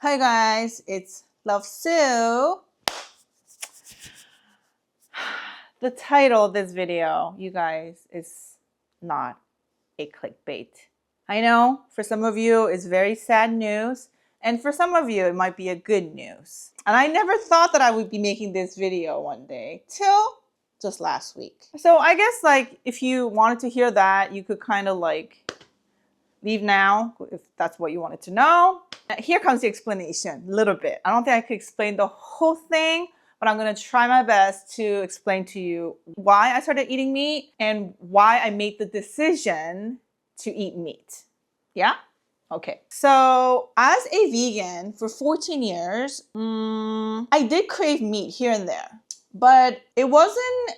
Hi guys, it's Love Sue. The title of this video, you guys, is not a clickbait. I know for some of you it's very sad news, and for some of you it might be a good news. And I never thought that I would be making this video one day till just last week. So I guess like if you wanted to hear that, you could kind of like leave now if that's what you wanted to know. Here comes the explanation, a little bit. I don't think I could explain the whole thing, but I'm gonna try my best to explain to you why I started eating meat and why I made the decision to eat meat. Yeah? Okay. So as a vegan for 14 years, I did crave meat here and there, but it wasn't,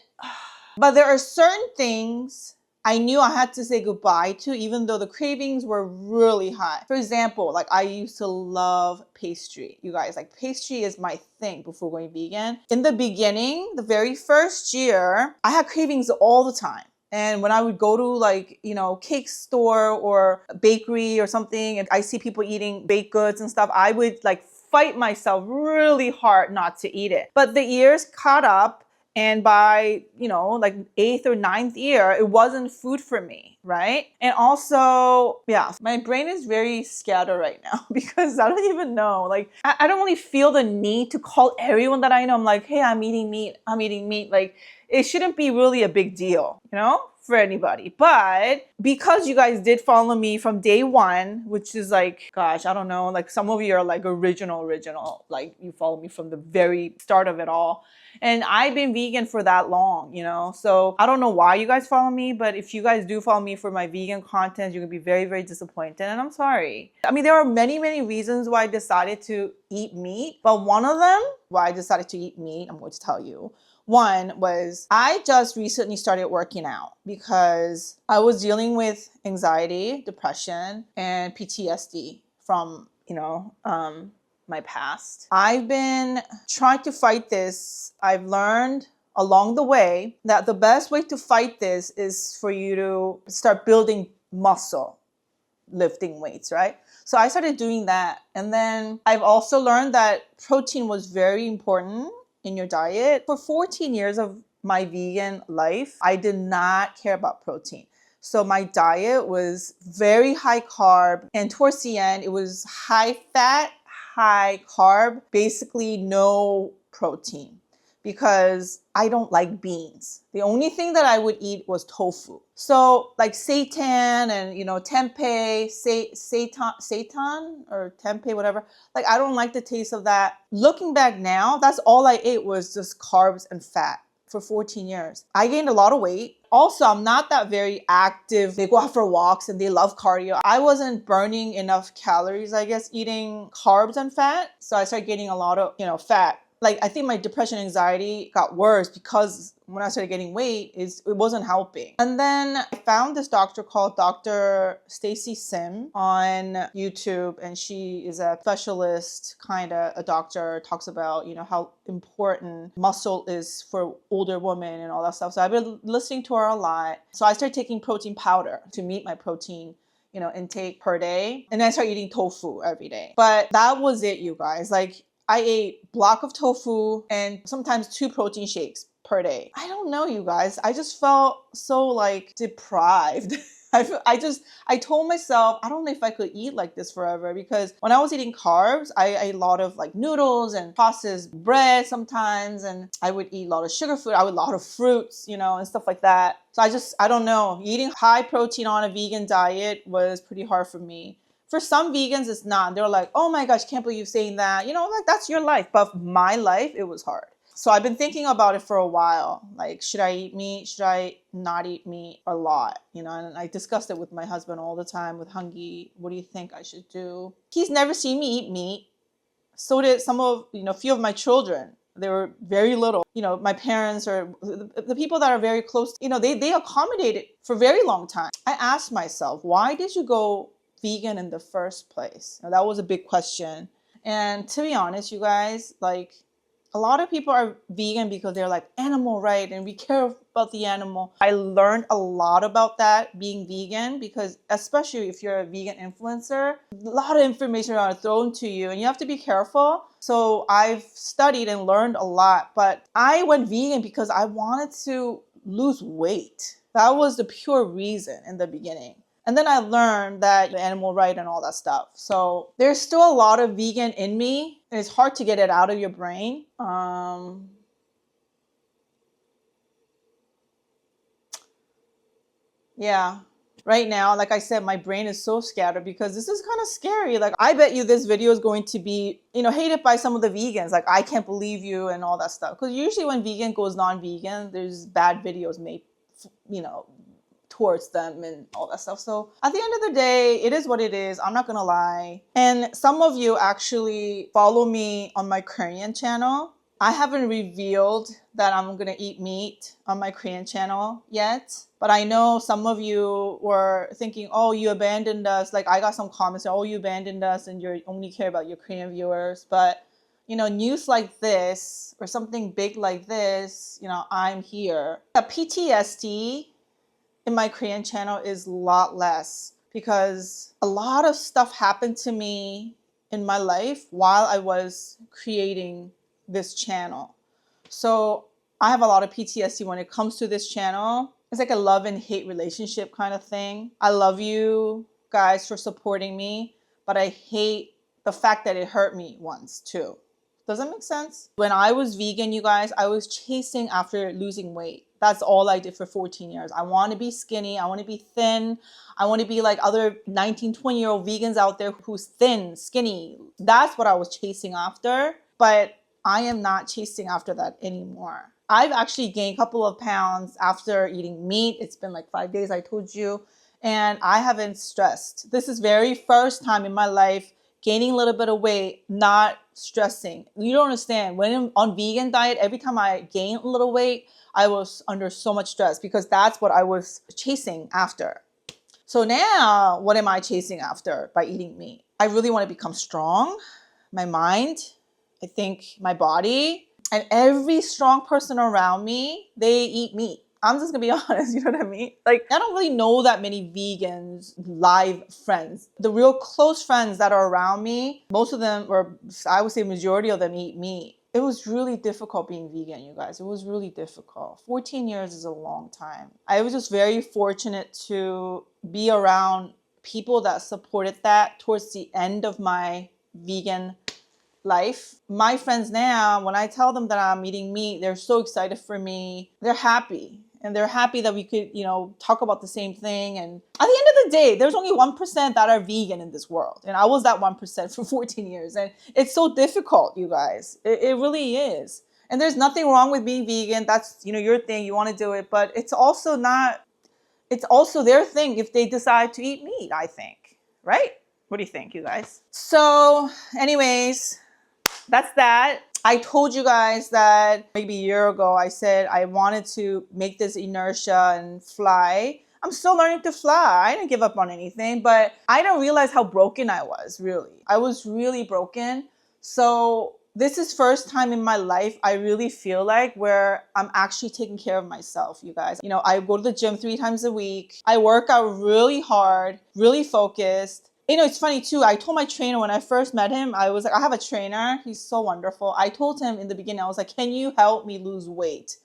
but there are certain things I knew I had to say goodbye to, even though the cravings were really high. For example, like I used to love pastry. You guys, like pastry is my thing before going vegan. In the beginning, the very first year, I had cravings all the time. And when I would go to like, cake store or bakery or something, and I see people eating baked goods and stuff, I would like fight myself really hard not to eat it. But the years caught up. And by, like 8th or 9th year, it wasn't food for me, right? And also, yeah, my brain is very scattered right now because I don't even know. Like, I don't really feel the need to call everyone that I know. I'm like, hey, I'm eating meat. I'm eating meat. Like, it shouldn't be really a big deal, for anybody. But because you guys did follow me from day one, which is like, gosh, I don't know, like some of you are like original, like you follow me from the very start of it all. And I've been vegan for that long, so I don't know why you guys follow me, but if you guys do follow me for my vegan content, you're gonna be very, very disappointed, and I'm sorry. I mean, there are many, many reasons why I decided to eat meat, but one of them why I decided to eat meat, I'm going to tell you. One was I just recently started working out because I was dealing with anxiety, depression, and PTSD from, my past. I've been trying to fight this. I've learned along the way that the best way to fight this is for you to start building muscle, lifting weights, right? So I started doing that. And then I've also learned that protein was very important in your diet. For 14 years of my vegan life, I did not care about protein. So my diet was very high carb, and towards the end, it was high fat, high carb, basically no protein, because I don't like beans. The only thing that I would eat was tofu. So like seitan and tempeh, seitan or tempeh, whatever. Like I don't like the taste of that. Looking back now, that's all I ate was just carbs and fat for 14 years. I gained a lot of weight. Also, I'm not that very active. They go out for walks and they love cardio. I wasn't burning enough calories, I guess, eating carbs and fat. So I started getting a lot of, fat. Like I think my depression, anxiety got worse because when I started getting weight, it wasn't helping. And then I found this doctor called Dr. Stacy Sim on YouTube, and she is a specialist, kind of a doctor, talks about, how important muscle is for older women and all that stuff. So I've been listening to her a lot. So I started taking protein powder to meet my protein intake per day. And then I started eating tofu every day. But that was it, you guys. Like I ate block of tofu and sometimes 2 protein shakes per day. I don't know, you guys. I just felt so like deprived. I told myself, I don't know if I could eat like this forever, because when I was eating carbs, I ate a lot of like noodles and processed bread sometimes, and I would eat a lot of sugar food. I would eat a lot of fruits, and stuff like that. So I don't know. Eating high protein on a vegan diet was pretty hard for me. For some vegans, it's not. They're like, oh my gosh, can't believe you're saying that. Like that's your life. But my life, it was hard. So I've been thinking about it for a while. Like, should I eat meat? Should I not eat meat? A lot, and I discussed it with my husband all the time, with Hungy. What do you think I should do? He's never seen me eat meat. So did some of, few of my children. They were very little. My parents or the people that are very close, they accommodated for a very long time. I asked myself, why did you go vegan in the first place? Now, that was a big question. And to be honest, you guys, like A lot of people are vegan because they're like animal right and we care about the animal. I learned a lot about that being vegan because especially if you're a vegan influencer, a lot of information are thrown to you and you have to be careful. So I've studied and learned a lot, but I went vegan because I wanted to lose weight. That was the pure reason in the beginning. And then I learned that the animal right and all that stuff. So there's still a lot of vegan in me, and it's hard to get it out of your brain. Yeah. Right now, like I said, my brain is so scattered because this is kind of scary. Like, I bet you this video is going to be, hated by some of the vegans. Like, I can't believe you and all that stuff. Because usually when vegan goes non-vegan, there's bad videos made, towards them and all that stuff. So at the end of the day, it is what it is. I'm not gonna lie. And some of you actually follow me on my Korean channel. I haven't revealed that I'm gonna eat meat on my Korean channel yet, but I know some of you were thinking, oh, you abandoned us. Like, I got some comments, oh, you abandoned us and you only care about your Korean viewers. But news like this or something big like this, I'm here. The PTSD in my Korean channel is a lot less because a lot of stuff happened to me in my life while I was creating this channel. So I have a lot of PTSD when it comes to this channel. It's like a love and hate relationship kind of thing. I love you guys for supporting me, but I hate the fact that it hurt me once too. Does that make sense? When I was vegan, you guys, I was chasing after losing weight. That's all I did for 14 years. I want to be skinny. I want to be thin. I want to be like other 19, 20-year-old vegans out there who's thin, skinny. That's what I was chasing after. But I am not chasing after that anymore. I've actually gained a couple of pounds after eating meat. It's been like 5 days, I told you. And I haven't stressed. This is very first time in my life gaining a little bit of weight, not stressing. You don't understand. When I'm on vegan diet, every time I gain a little weight, I was under so much stress because that's what I was chasing after. So now, what am I chasing after by eating meat? I really want to become strong, my mind, I think my body, and every strong person around me, they eat meat. I'm just gonna be honest, you know what I mean? Like, I don't really know that many vegans, live friends. The real close friends that are around me, most of them, or I would say majority of them, eat meat. It was really difficult being vegan, you guys. It was really difficult. 14 years is a long time. I was just very fortunate to be around people that supported that towards the end of my vegan life. My friends now, when I tell them that I'm eating meat, they're so excited for me. They're happy. And they're happy that we could, talk about the same thing. And at the end of the day, there's only 1% that are vegan in this world. And I was that 1% for 14 years. And it's so difficult, you guys. It really is. And there's nothing wrong with being vegan. That's, your thing. You want to do it. But it's also their thing if they decide to eat meat, I think. Right? What do you think, you guys? So anyways, that's that. I told you guys that maybe a year ago, I said I wanted to make this inertia and fly. I'm still learning to fly. I didn't give up on anything, but I didn't realize how broken I was, really. I was really broken. So this is first time in my life I really feel like where I'm actually taking care of myself, you guys. I go to the gym 3 times a week. I work out really hard, really focused. It's funny too. I told my trainer when I first met him, I was like, I have a trainer. He's so wonderful. I told him in the beginning, I was like, can you help me lose weight?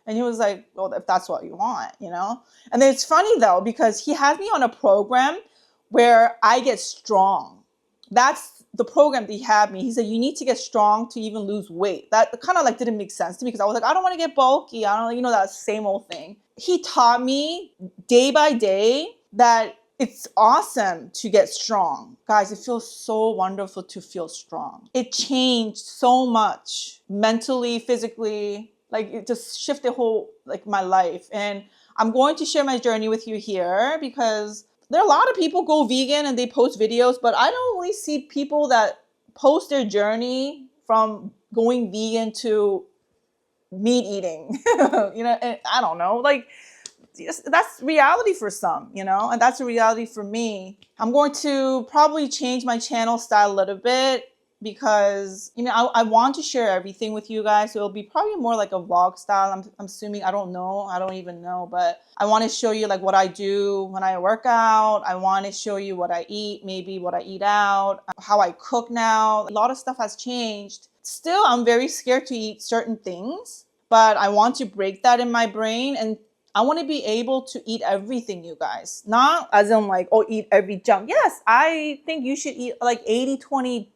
And he was like, well, if that's what you want, And then it's funny though, because he has me on a program where I get strong. That's the program that he had me. He said, you need to get strong to even lose weight. That kind of like didn't make sense to me because I was like, I don't want to get bulky. I don't, that same old thing. He taught me day by day that it's awesome to get strong. Guys, it feels so wonderful to feel strong. It changed so much mentally, physically, like it just shifted my life. And I'm going to share my journey with you here because there are a lot of people go vegan and they post videos, but I don't really see people that post their journey from going vegan to meat eating. And I don't know, that's reality for some, and that's a reality for me. I'm going to probably change my channel style a little bit. because, you know, I want to share everything with you guys. So it'll be probably more like a vlog style. I'm assuming, I don't know. I don't even know, but I want to show you like what I do when I work out. I want to show you what I eat, maybe what I eat out, how I cook now. A lot of stuff has changed. Still, I'm very scared to eat certain things, but I want to break that in my brain, and I want to be able to eat everything, you guys. Not as in like, oh, eat every junk. Yes, I think you should eat like 80-20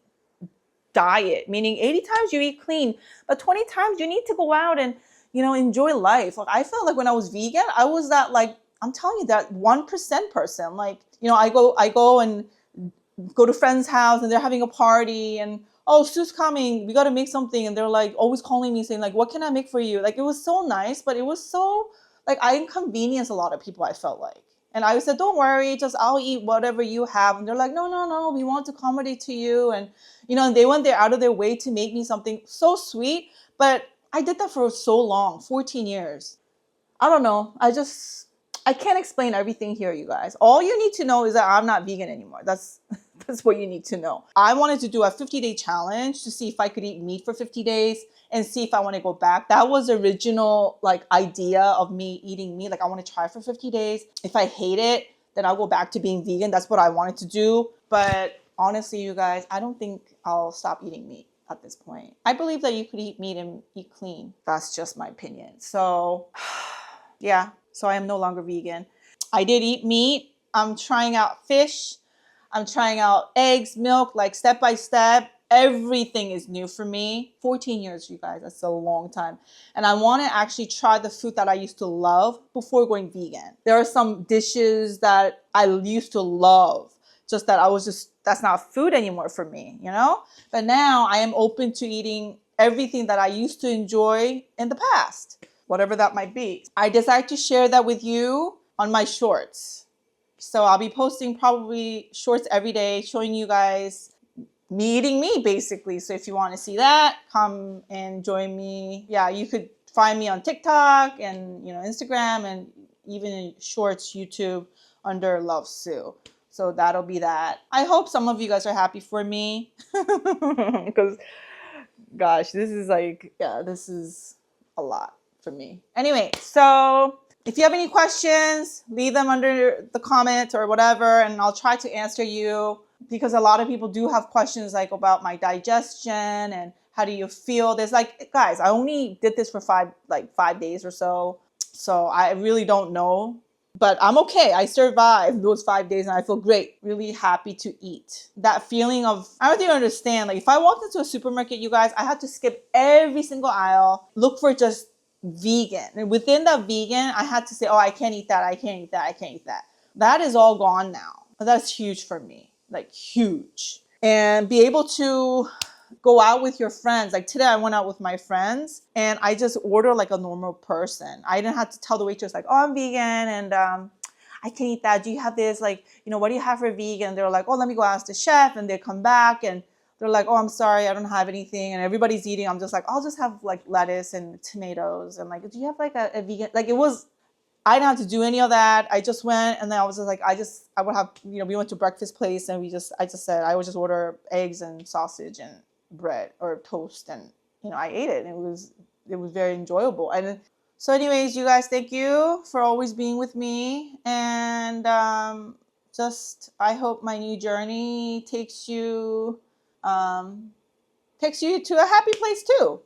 diet, meaning 80 times you eat clean, but 20 times you need to go out and, you know, enjoy life. Like I felt like when I was vegan, I was that, like, I'm telling you, that 1% person. Like, you know, I go and go to friend's house and they're having a party and, oh, Sue's coming, we got to make something. And they're like always calling me saying like, what can I make for you? Like, it was so nice, but it was so like, I inconvenienced a lot of people, I felt like. And I said, don't worry, just I'll eat whatever you have. And they're like, no, we want to accommodate to you. And, you know, and they went there out of their way to make me something so sweet. But I did that for so long, 14 years. I don't know. I can't explain everything here, you guys. All you need to know is that I'm not vegan anymore. That's what you need to know. I wanted to do a 50-day challenge to see if I could eat meat for 50 days and see if I want to go back. That was the original like idea of me eating meat. Like, I want to try for 50 days. If I hate it, then I'll go back to being vegan. That's what I wanted to do. But honestly, you guys, I don't think I'll stop eating meat at this point. I believe that you could eat meat and eat clean. That's just my opinion. So yeah, so I am no longer vegan. I did eat meat. I'm trying out fish. I'm trying out eggs, milk, like step by step. Everything is new for me. 14 years, you guys, that's a long time. And I want to actually try the food that I used to love before going vegan. There are some dishes that I used to love, just that that's not food anymore for me, you know? But now I am open to eating everything that I used to enjoy in the past, whatever that might be. I decided to share that with you on my shorts. So I'll be posting probably shorts every day showing you guys me eating meat, basically. So if you want to see that, come and join me. Yeah, you could find me on TikTok and, you know, Instagram, and even in shorts, YouTube, under Love Sue. So that'll be that. I hope some of you guys are happy for me because, gosh, this is like, yeah, this is a lot for me. Anyway, so if you have any questions, leave them under the comments or whatever, and I'll try to answer you, because a lot of people do have questions like about my digestion and how do you feel. There's like, guys, I only did this for 5 days or so. So I really don't know, but I'm okay. I survived those 5 days and I feel great. Really happy to eat. That feeling of, I don't think you understand. Like if I walked into a supermarket, you guys, I had to skip every single aisle, look for just vegan. And within that vegan, I had to say, oh, I can't eat that. I can't eat that. I can't eat that. That is all gone now. That's huge for me, like huge. And be able to go out with your friends. Like today I went out with my friends and I just ordered like a normal person. I didn't have to tell the waitress like, oh, I'm vegan and I can eat that. Do you have this? Like, you know, what do you have for vegan? They're like, oh, let me go ask the chef. And they come back and they're like, oh, I'm sorry, I don't have anything. And everybody's eating. I'm just like, I'll just have like lettuce and tomatoes. And like, do you have like a vegan? Like it was, I didn't have to do any of that. I just went and then I was just like, I would have, you know, we went to breakfast place and I just said, I would just order eggs and sausage and bread or toast. And, you know, I ate it. And it was very enjoyable. And so anyways, you guys, thank you for always being with me. And I hope my new journey takes you to a happy place too.